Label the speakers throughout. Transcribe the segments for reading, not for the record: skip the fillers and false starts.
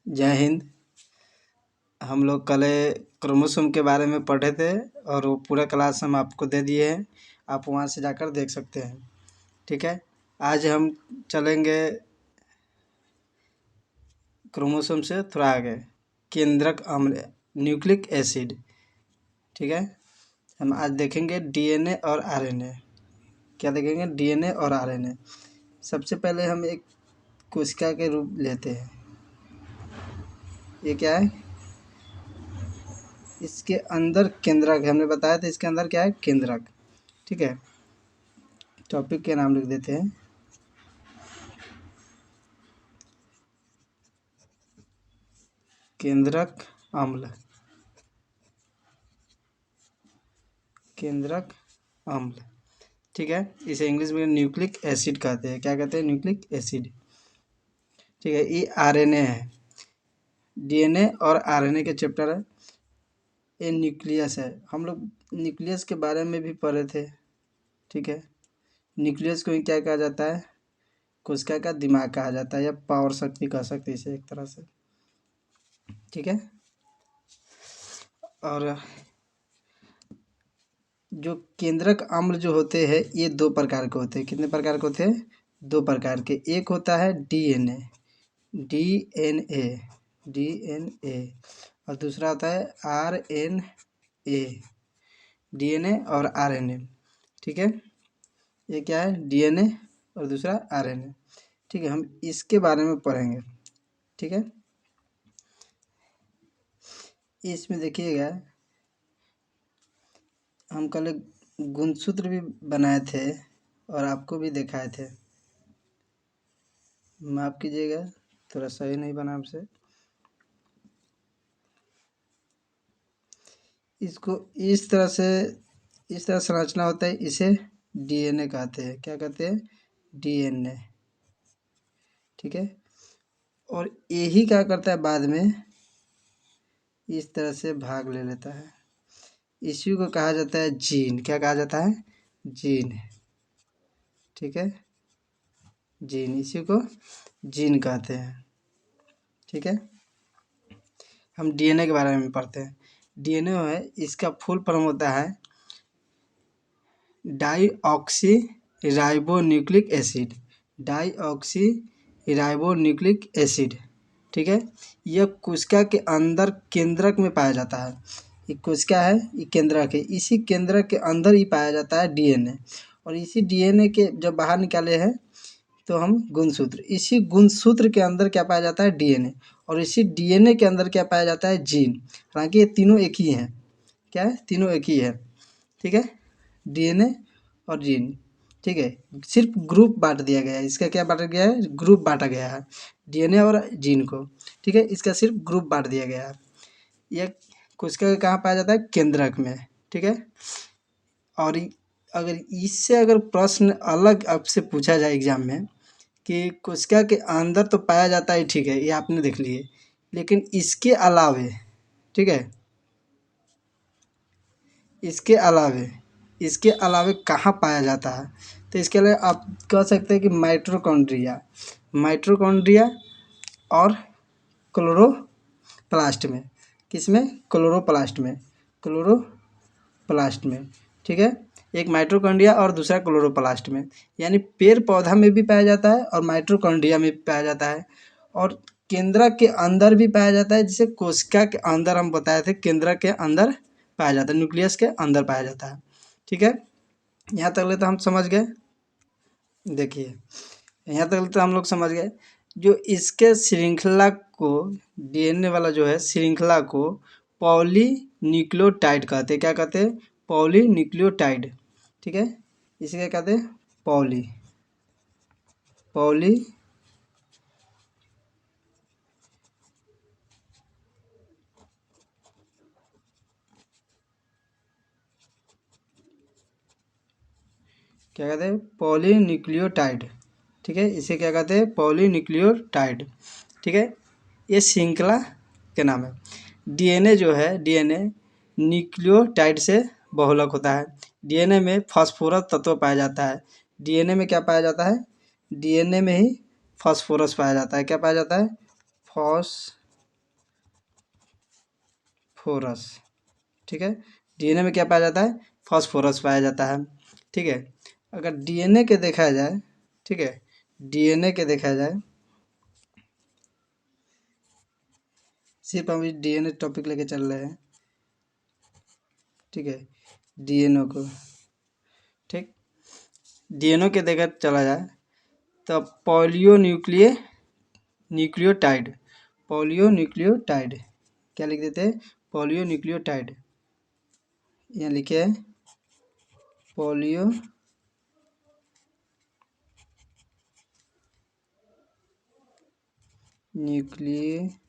Speaker 1: जय हिंद। हम लोग कल क्रोमोसोम के बारे में पढ़े थे और वो पूरा क्लास हम आपको दे दिए हैं। आप वहाँ से जाकर देख सकते हैं। ठीक है, आज हम चलेंगे क्रोमोसोम से थोड़ा आगे। केंद्रक अम्ल, न्यूक्लिक एसिड। ठीक है, हम आज देखेंगे डीएनए और आरएनए। क्या देखेंगे? डीएनए और आरएनए। सबसे पहले हम एक कोशिका के रूप लेते हैं। ये क्या है? इसके अंदर केंद्रक है। हमने बताया था इसके अंदर क्या है? केंद्रक। ठीक है, टॉपिक के नाम लिख देते हैं। केंद्रक अम्ल। केंद्रक अम्ल। ठीक है, इसे इंग्लिश में न्यूक्लिक एसिड कहते हैं। क्या कहते हैं? Nucleic acid. ठीक है, ये आरएनए है। डीएनए और आरएनए के चैप्टर है। ये न्यूक्लियस है। हम लोग न्यूक्लियस के बारे में भी पढ़े थे। ठीक है, न्यूक्लियस को क्या कहा जाता है? कोशिका का दिमाग कहा जाता है, या पावर शक्ति कह सकते हैं इसे एक तरह से। ठीक है, और जो केंद्रक अम्ल जो होते हैं ये दो प्रकार के होते हैं। कितने प्रकार के होते हैं? दो प्रकार के। एक होता है डीएनए, डीएनए, डीएनए, और दूसरा होता है आरएनए। डीएनए और आरएनए। ठीक है, ये क्या है? डीएनए और दूसरा आरएनए। ठीक है, हम इसके बारे में पढ़ेंगे। ठीक है, इसमें देखिएगा, हम कल एक गुणसूत्र भी बनाए थे और आपको भी दिखाए थे। माफ़ कीजिएगा, थोड़ा सही नहीं बना हमसे। इसको इस तरह संरचना होता है। इसे डीएनए कहते हैं। क्या कहते हैं? डीएनए। ठीक है, और यही क्या करता है? बाद में इस तरह से भाग ले लेता है। इसी को कहा जाता है जीन। क्या कहा जाता है? जीन। ठीक है, जीन, इसी को जीन कहते हैं। ठीक है, हम डीएनए के बारे में पढ़ते हैं। डीएनए है, इसका फुल फॉर्म होता है deoxy ribonucleic acid. Deoxy ribonucleic acid. ठीक है, यह कोशिका के अंदर केंद्रक में पाया जाता है। ये कोशिका है, ये केंद्रक है। इसी केंद्रक के अंदर ही पाया जाता है डीएनए। और इसी डीएनए के जब बाहर निकाले हैं तो हम गुणसूत्र, इसी गुणसूत्र के अंदर क्या पाया जाता है? डीएनए। और इसी डीएनए के अंदर क्या पाया जाता है? जीन। हालांकि ये तीनों एक ही हैं। क्या है? तीनों एक ही है। ठीक है, डीएनए और जीन। ठीक है, सिर्फ ग्रुप बांट दिया गया है। इसका क्या बांटा गया है? ग्रुप बांटा गया है डीएनए और जीन को। ठीक है, इसका सिर्फ ग्रुप बांट दिया गया है। यह कोशिका कहाँ पाया जाता है? केंद्रक में। ठीक है, और अगर इससे अगर प्रश्न अलग आपसे पूछा जाए एग्जाम में कि कोशिका के अंदर तो पाया जाता है, ठीक है, ये आपने देख लिए, लेकिन इसके अलावे, ठीक है, इसके अलावे कहाँ पाया जाता है? तो इसके लिए आप कह सकते हैं कि माइटोकॉन्ड्रिया, माइटोकॉन्ड्रिया और क्लोरोप्लास्ट में। किसमें? क्लोरोप्लास्ट में। क्लोरोप्लास्ट में। ठीक है, एक माइटोकॉन्ड्रिया और दूसरा क्लोरोप्लास्ट में। यानी पेड़ पौधा में भी पाया जाता है और माइटोकॉन्ड्रिया में भी पाया जाता है, और केंद्रक के अंदर भी पाया जाता है। जिसे कोशिका के अंदर हम बताए थे, केंद्रक के अंदर पाया जाता है, न्यूक्लियस के अंदर पाया जाता है। ठीक है, यहाँ तक ले तो हम समझ गए। देखिए, यहाँ तक तो हम लोग समझ गए। जो इसके श्रृंखला को, डीएनए वाला जो है श्रृंखला को पॉलीन्यूक्लियोटाइड कहते हैं। क्या कहते हैं? पॉलीन्यूक्लियोटाइड। ठीक है, इसे क्या कहते हैं? पॉली पॉली क्या कहते हैं? पॉलीन्यूक्लियोटाइड। ठीक है, इसे क्या कहते हैं? पॉलीन्यूक्लियोटाइड। ठीक है, ये श्रृंखला के नाम है। डीएनए जो है, डीएनए न्यूक्लियोटाइड से बहुलक होता है। डीएनए में फास्फोरस तत्व पाया जाता है। डीएनए में क्या पाया जाता है? डीएनए में ही फास्फोरस पाया जाता है। क्या पाया जाता है? Phosphorus phosphorus. ठीक है, डीएनए में क्या पाया जाता है? फॉस्फोरस पाया जाता है। ठीक है, अगर डीएनए के देखा जाए, ठीक है, डीएनए के देखा जाए, सिर्फ हम डीएनए टॉपिक लेके चल रहे हैं। ठीक है, डीएनए को, ठीक, डीएनए के देखा चला जाए तो न्यूक्लियोटाइड, पॉलीन्यूक्लियोटाइड, क्या लिख देते हैं? पॉलीन्यूक्लियोटाइड। यहाँ लिखे है पोलियो न्यूक्लियोटाइड।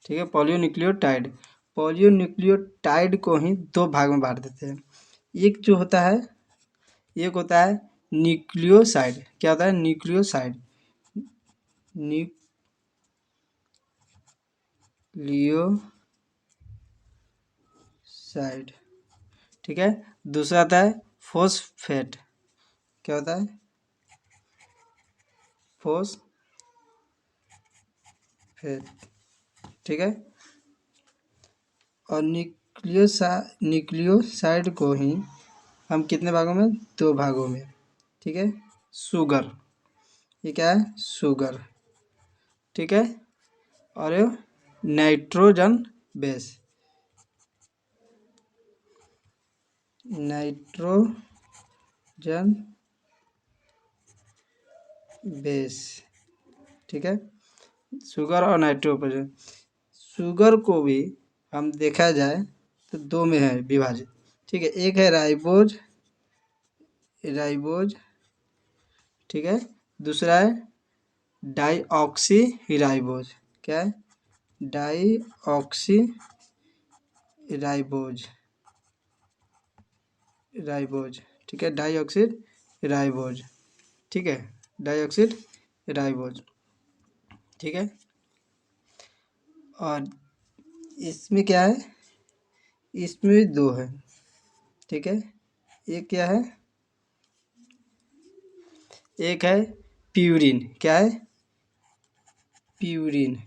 Speaker 1: ठीक है, पॉलीन्यूक्लियोटाइड, पॉलीन्यूक्लियोटाइड को ही दो भाग में बांट देते हैं। एक जो होता है, एक होता है न्यूक्लियोसाइड। क्या होता है? Nucleoside, nucleoside. ठीक है, दूसरा आता है फॉस्फेट। क्या होता है? फॉस्फेट। ठीक है, और न्यूक्लियोसाइड को ही हम कितने भागों में? दो भागों में। ठीक है, शुगर, ये क्या है? शुगर। ठीक है, और ये नाइट्रोजन बेस, नाइट्रोजन बेस। ठीक है, शुगर और नाइट्रोजन। शुगर को भी हम देखा जाए तो दो में है विभाजित। ठीक है, एक है राइबोज। ठीक है, दूसरा है डाईऑक्सी राइबोज। क्या है? Deoxy ribose. ठीक है, डाईऑक्सिड राइबोज। ठीक है, डाईऑक्सिड राइबोज। ठीक है, और इसमें क्या है? इसमें भी दो है। ठीक है, एक क्या है? एक है प्यूरिन। क्या है? प्यूरिन।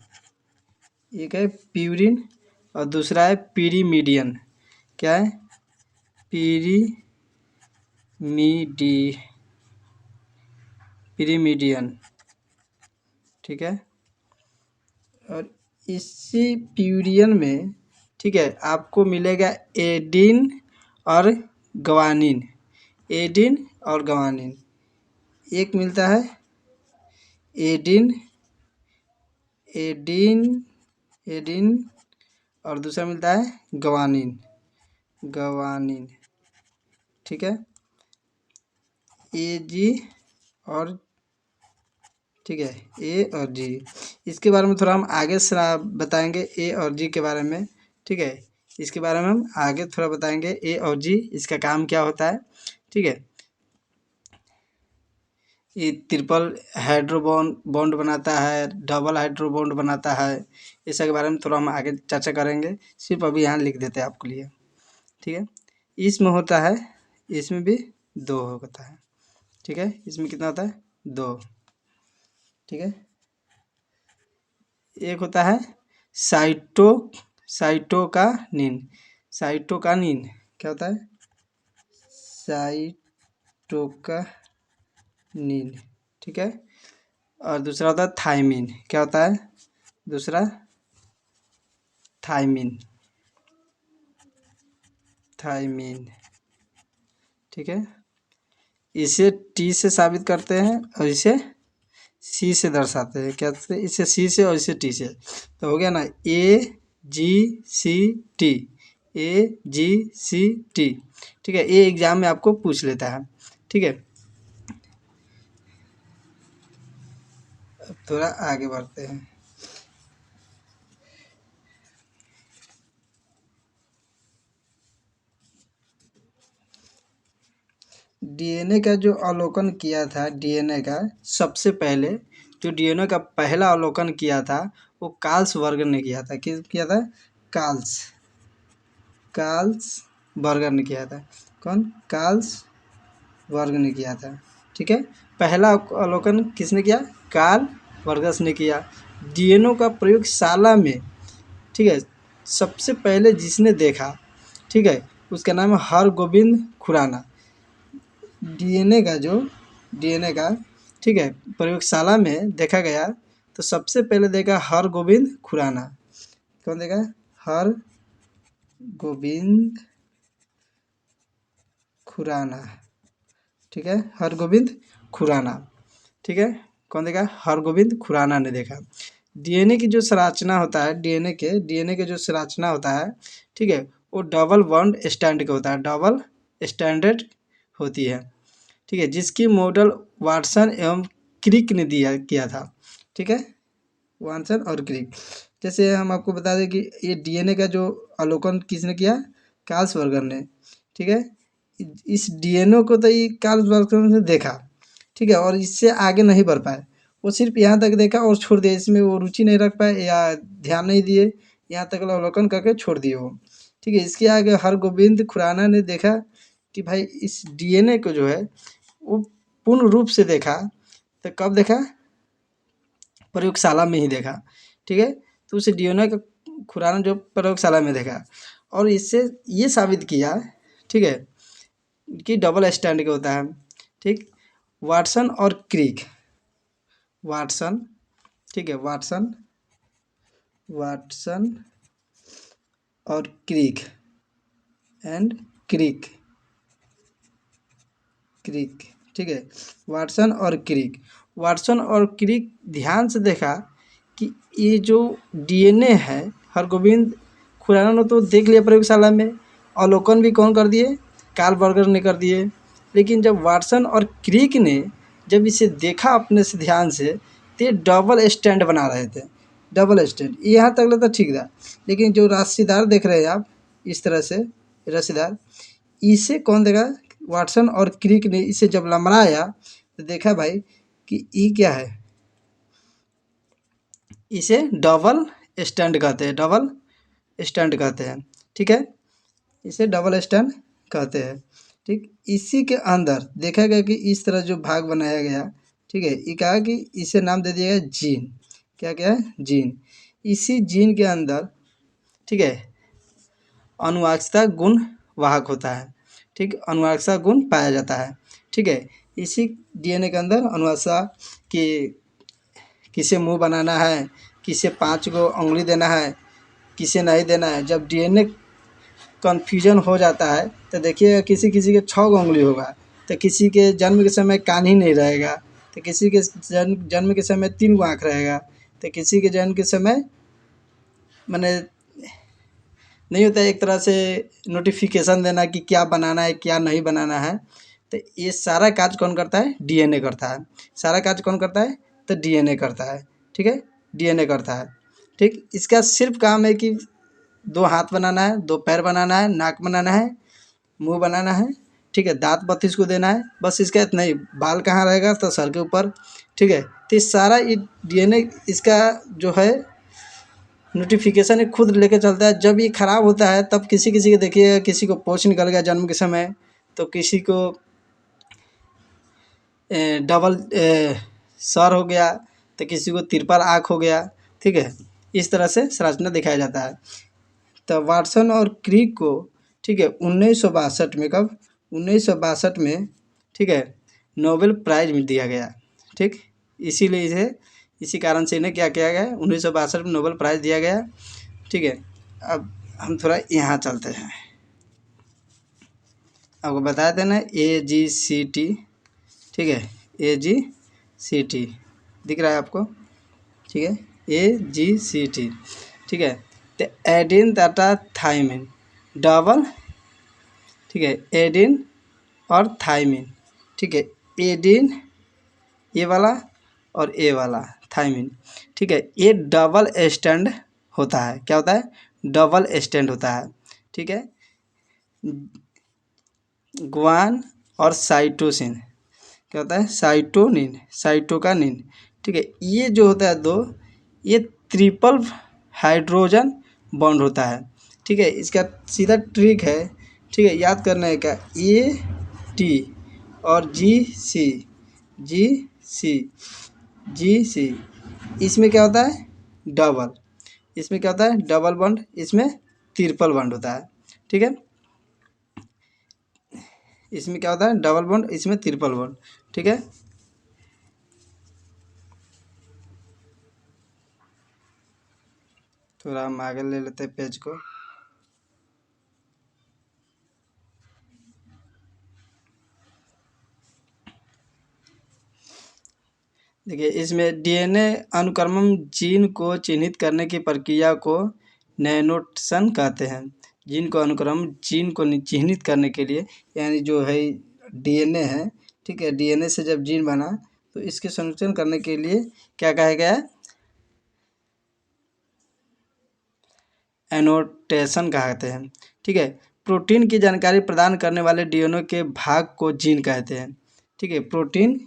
Speaker 1: एक है प्यूरिन और दूसरा है पीरीमीडियन। क्या है? पीरीमीडियन। ठीक है, और इसी प्यूरियन में, ठीक है, आपको मिलेगा एडिन और ग्वानिन। एडिन और ग्वानिन, एक मिलता है एडिन एडिन एडिन और दूसरा मिलता है ग्वानिन। ठीक है, जी और, ठीक है, ए और जी। इसके बारे में थोड़ा हम आगे से बताएंगे, ए और जी के बारे में। ठीक है, इसके बारे में हम आगे थोड़ा बताएंगे, ए और जी, इसका काम क्या होता है। ठीक है, ये ट्रिपल हाइड्रोबॉन्ड बॉन्ड बनाता है, डबल हाइड्रोबॉन्ड बनाता है। इस सब के बारे में थोड़ा हम आगे चर्चा करेंगे, सिर्फ अभी यहाँ लिख देते हैं आपके लिए। ठीक है, इसमें होता है, इसमें भी दो होता है। ठीक है, इसमें कितना होता है? दो। ठीक है, एक होता है साइटोकानिन। साइटोकानिन क्या होता है? साइटोकानिन। ठीक है, और दूसरा होता है थायमिन। क्या होता है दूसरा? थायमिन। ठीक है, इसे टी से साबित करते हैं और इसे सी से दर्शाते हैं। क्या से? इसे सी से और इसे टी से। तो हो गया ना, AgCT, AgCT। ठीक है, ये एग्जाम में आपको पूछ लेता है। ठीक है, अब थोड़ा आगे बढ़ते हैं। डीएनए का जो अवलोकन किया था, डीएनए का सबसे पहले जो डीएनए का पहला अवलोकन किया था, वो कार्ल्स बर्गर ने किया था। किस किया था? कार्ल्स बर्गर ने किया था। कौन? कार्ल्स बर्ग ने किया था। ठीक है, पहला अवलोकन किसने किया? कार्ल वर्गस ने किया। डीएनए का प्रयोगशाला में, ठीक है, सबसे पहले जिसने देखा, ठीक है, उसका नाम है हरगोविंद खुराना। डीएनए का, ठीक है, प्रयोगशाला में देखा गया तो सबसे पहले देखा हरगोविंद खुराना। कौन देखा? हरगोविंद खुराना, ठीक है, हरगोविंद खुराना, ठीक है। कौन देखा? हरगोविंद खुराना ने देखा। डीएनए की जो संरचना होता है, डीएनए के जो संरचना होता है, ठीक है, वो डबल बॉन्ड स्टैंड का होता है, डबल स्टैंडर्ड होती है, ठीक है, जिसकी मॉडल वाटसन एवं क्रिक ने किया था, ठीक है, वाटसन और क्रिक। जैसे हम आपको बता दें कि ये डीएनए का जो अवलोकन किसने किया? कार्लसबर्गर ने, ठीक है। इस डीएनए को तो ये कार्लसबर्गर ने देखा, ठीक है, और इससे आगे नहीं बढ़ पाए। वो सिर्फ यहाँ तक देखा और छोड़ दिया, इसमें वो रुचि नहीं रख पाए या ध्यान नहीं दिए, यहाँ तक अवलोकन करके छोड़ दिए वो, ठीक है। इसके आगे हरगोविंद खुराना ने देखा कि भाई इस डीएनए को जो है वो पूर्ण रूप से देखा। तो कब देखा? प्रयोगशाला में ही देखा, ठीक है। तो उस डीएनए का खुराना जो प्रयोगशाला में देखा और इससे ये साबित किया, ठीक है, कि डबल स्टैंड का होता है, ठीक। वाटसन और क्रिक, वाटसन, ठीक है, वाटसन और क्रिक एंड क्रिक, ठीक है, वाटसन और क्रिक ध्यान से देखा कि ये जो डीएनए है, हरगोविंद खुराना ने तो देख लिया प्रयोगशाला में, अवलोकन भी कौन कर दिए? कार्लसबर्गर ने कर दिए। लेकिन जब वाटसन और क्रिक ने जब इसे देखा अपने से ध्यान से, तो ये डबल स्टैंड बना रहे थे, डबल स्टैंड। यहाँ तक तो ठीक था, लेकिन जो राशिदार देख रहे हैं आप इस तरह से, राशिदार, इसे कौन देखा? वाटसन और क्रिक ने इसे जब लमड़ाया तो देखा भाई कि ये क्या है, इसे डबल स्टैंड कहते हैं, डबल स्टैंड कहते हैं, ठीक है, इसे डबल स्टैंड कहते हैं, ठीक। इसी के अंदर देखा गया कि इस तरह जो भाग बनाया गया, ठीक है, ये कहा कि इसे नाम दे दिया गया जीन। क्या क्या है? जीन। इसी जीन के अंदर, ठीक है, अनुवांशिकता गुण वाहक होता है, ठीक, अनुवांशिकता गुण पाया जाता है, ठीक है। इसी डीएनए के अंदर अनुवांशिकता कि किसे मुंह बनाना है, किसे 5 गो उंगली देना है, किसे नहीं देना है। जब डीएनए कन्फ्यूजन हो जाता है तो देखिए किसी किसी के 6 गो उंगली होगा, तो किसी के जन्म के समय कान ही नहीं रहेगा, तो किसी के जन्म के समय 3 गो आँख रहेगा, तो किसी के जन्म के समय माने नहीं होता है एक तरह से नोटिफिकेशन देना कि क्या बनाना है क्या नहीं बनाना है। तो ये सारा काज कौन करता है? डीएनए करता है। सारा काज कौन करता है? तो डीएनए करता है, ठीक है, डीएनए करता है, ठीक। इसका सिर्फ काम है कि 2 हाथ बनाना है, 2 पैर बनाना है, नाक बनाना है, मुंह बनाना है, ठीक है, दांत 32 को देना है, बस इसका इतना ही। बाल कहाँ रहेगा? तो सर के ऊपर, ठीक है। तो ये सारा ये डीएनए इसका जो है नोटिफिकेशन ये खुद लेके चलता है। जब ये खराब होता है तब किसी किसी के देखिए, किसी को पोंछ निकल गया जन्म के समय, तो किसी को डबल सर हो गया, तो किसी को तिरपल आँख हो गया, ठीक है। इस तरह से संरचना दिखाया जाता है। तो वाटसन और क्रिक को, ठीक है, 1962 में, कब? 1962 में, ठीक है, नोबेल प्राइज़ में दिया गया, ठीक। इसीलिए इसे, इसी कारण से इन्हें क्या किया गया? 1962 में नोबेल प्राइज़ दिया गया, ठीक है। अब हम थोड़ा यहाँ चलते हैं, आपको बताया था ना AGCT, ठीक है, AGCT दिख रहा है आपको, ठीक है, AGCT, ठीक है। तो एडिन तथा थायमिन डबल, ठीक है, एडिन और थायमिन, ठीक है, एडिन ये वाला और ए वाला थायमिन, ठीक है, ये डबल स्टैंड होता है। क्या होता है? डबल स्टैंड होता है, ठीक है। ग्वान और साइटोसिन क्या होता है? साइटोनिन, साइटोकानिन, ठीक है, ये जो होता है दो, ये ट्रिपल हाइड्रोजन बॉन्ड होता है, ठीक है। इसका सीधा ट्रिक है, ठीक है, याद करने का, AT और GC, GC, GC, इसमें क्या होता है डबल, इसमें क्या होता है डबल बॉन्ड, इसमें ट्रिपल बॉन्ड होता है। ठीक है, इसमें क्या होता है डबल बॉन्ड, इसमें ट्रिपल बॉन्ड। ठीक है, थोड़ा हम आगे ले लेते हैं पेज को। देखिए इसमें डीएनए अनुक्रमण जीन को चिन्हित करने की प्रक्रिया को नैनोटेशन कहते हैं। जीन को अनुक्रमण जीन को चिन्हित करने के लिए, यानी जो है डीएनए है, ठीक है, डीएनए से जब जीन बना तो इसके संरक्षण करने के लिए क्या कहा गया है, एनोटेशन कहते हैं। ठीक है, प्रोटीन की जानकारी प्रदान करने वाले डीएनए के भाग को जीन कहते हैं। ठीक है, प्रोटीन,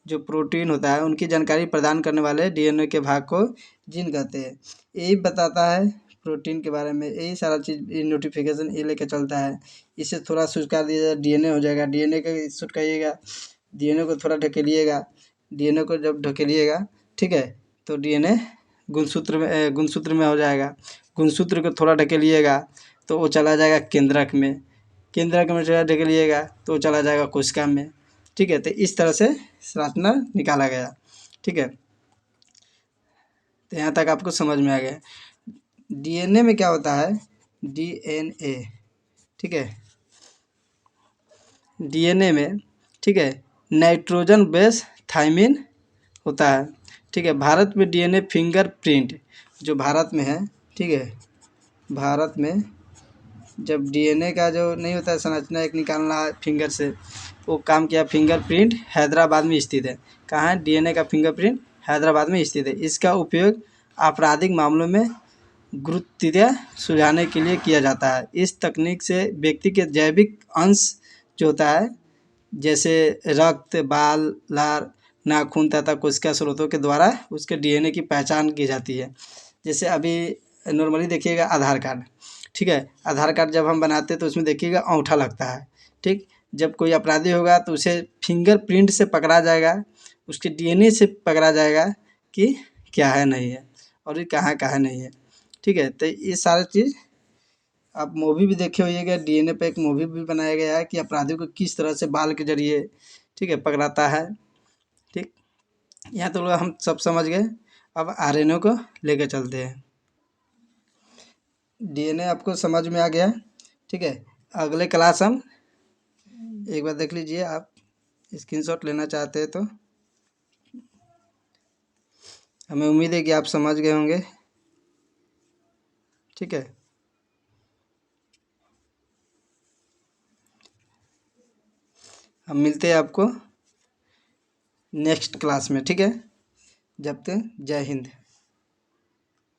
Speaker 1: जो प्रोटीन होता है उनकी जानकारी प्रदान करने वाले डीएनए के भाग को जीन कहते हैं। यही बताता है प्रोटीन के बारे में, यही सारा चीज़ ये नोटिफिकेशन ये लेकर चलता है। इसे थोड़ा सुस्कार दिया जाए डीएनए हो जाएगा, डीएनए का सुटकाइएगा, डीएनए को थोड़ा ढकेलिएगा, डीएनए को जब ढकेलिएगा, ठीक है, तो डीएनए गुणसूत्र में हो जाएगा। गुणसूत्र को थोड़ा ढकेलिएगा तो वो चला जाएगा केंद्रक में, केंद्रक में थोड़ा ढकेलिएगा तो वो चला जाएगा कोशिका में। ठीक है, तो इस तरह से संरचना निकाला गया। ठीक है, तो यहाँ तक आपको समझ में आ गया। डीएनए में क्या होता है, डीएनए, ठीक है, डीएनए में, ठीक है, नाइट्रोजन बेस थाइमिन होता है। ठीक है, भारत में डीएनए फिंगरप्रिंट जो भारत में है, ठीक है, भारत में जब डीएनए का जो नहीं होता है संरचना एक निकालना है फिंगर से, वो काम किया। फिंगरप्रिंट हैदराबाद में स्थित है। कहाँ है डीएनए का फिंगरप्रिंट, हैदराबाद में स्थित है। इसका उपयोग आपराधिक मामलों में गुरुत्वीय सुलझाने के लिए किया जाता है। इस तकनीक से व्यक्ति के जैविक अंश जो होता है, जैसे रक्त, बाल, लार, नाखून तथा कोशिका स्रोतों के द्वारा उसके डीएनए की पहचान की जाती है। जैसे अभी नॉर्मली देखिएगा आधार कार्ड, ठीक है, आधार कार्ड जब हम बनाते हैं तो उसमें देखिएगा अंगूठा लगता है। ठीक, जब कोई अपराधी होगा तो उसे फिंगरप्रिंट से पकड़ा जाएगा, उसके डीएनए से पकड़ा जाएगा कि क्या है नहीं है और ये कहाँ नहीं है। ठीक है, तो ये सारी चीज़ आप मूवी भी देखे होइएगा, डीएनए पे एक मूवी भी बनाया गया है कि अपराधी को किस तरह से बाल के जरिए, ठीक है, पकड़ाता है। ठीक, यहाँ तो लोग हम सब समझ गए। अब आरएनए को लेकर चलते हैं। डीएनए आपको समझ में आ गया, ठीक है। अगले क्लास हम एक बार देख लीजिए, आप स्क्रीनशॉट लेना चाहते हैं तो हमें उम्मीद है कि आप समझ गए होंगे। ठीक है, हम मिलते हैं आपको नेक्स्ट क्लास में। ठीक है, जब तक जय हिंद।